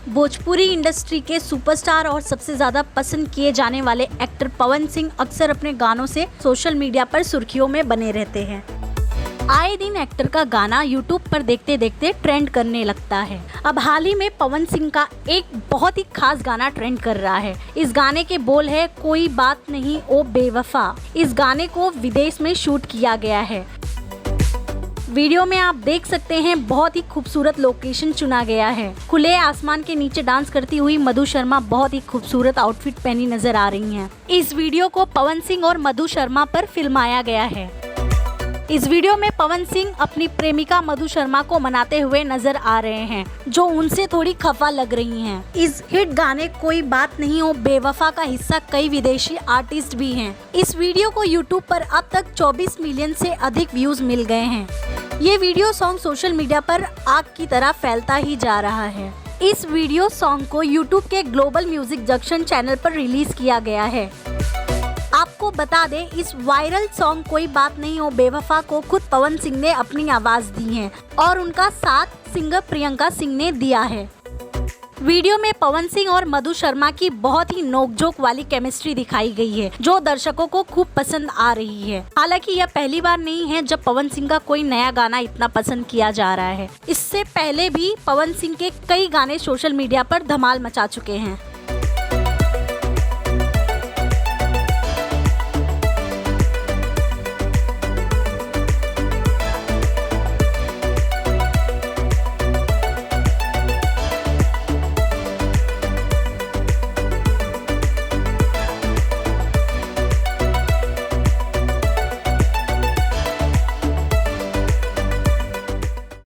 Bhojpuri industry के superstar और सबसे ज्यादा पसंद किए जाने वाले एक्टर पवन सिंह अक्सर अपने गानों से सोशल मीडिया पर सुर्खियों में बने रहते हैं। आए दिन एक्टर का गाना YouTube पर देखते देखते ट्रेंड करने लगता है। अब हाल ही में पवन सिंह का एक बहुत ही खास गाना ट्रेंड कर रहा है। इस गाने के बोल है, कोई बात नहीं ओ बेवफा। इस गाने को विदेश में शूट किया गया है। वीडियो में आप देख सकते हैं बहुत ही खूबसूरत लोकेशन चुना गया है। खुले आसमान के नीचे डांस करती हुई मधु शर्मा बहुत ही खूबसूरत आउटफिट पहनी नजर आ रही हैं। इस वीडियो को पवन सिंह और मधु शर्मा पर फिल्माया गया है। इस वीडियो में पवन सिंह अपनी प्रेमिका मधु शर्मा को मनाते हुए नजर आ रहे हैं, जो उनसे थोड़ी खफा लग रही हैं। इस हिट गाने कोई बात नहीं हो बेवफा का हिस्सा कई विदेशी आर्टिस्ट भी हैं। इस वीडियो को YouTube पर अब तक 24 मिलियन से अधिक व्यूज मिल गए हैं। ये वीडियो सॉन्ग सोशल मीडिया पर आग की तरह फैलता ही जा रहा है। इस वीडियो सॉन्ग को YouTube के ग्लोबल म्यूजिक जंक्शन चैनल पर रिलीज किया गया है। आपको बता दें, इस वायरल सॉन्ग कोई बात नहीं हो बेवफा को खुद पवन सिंह ने अपनी आवाज दी है और उनका साथ सिंगर प्रियंका सिंह ने दिया है। वीडियो में पवन सिंह और मधु शर्मा की बहुत ही नोकझोंक वाली केमिस्ट्री दिखाई गई है, जो दर्शकों को खूब पसंद आ रही है। हालांकि यह पहली बार नहीं है जब पवन सिंह का कोई नया गाना इतना पसंद किया जा रहा है। इससे पहले भी पवन सिंह के कई गाने सोशल मीडिया पर धमाल मचा चुके हैं।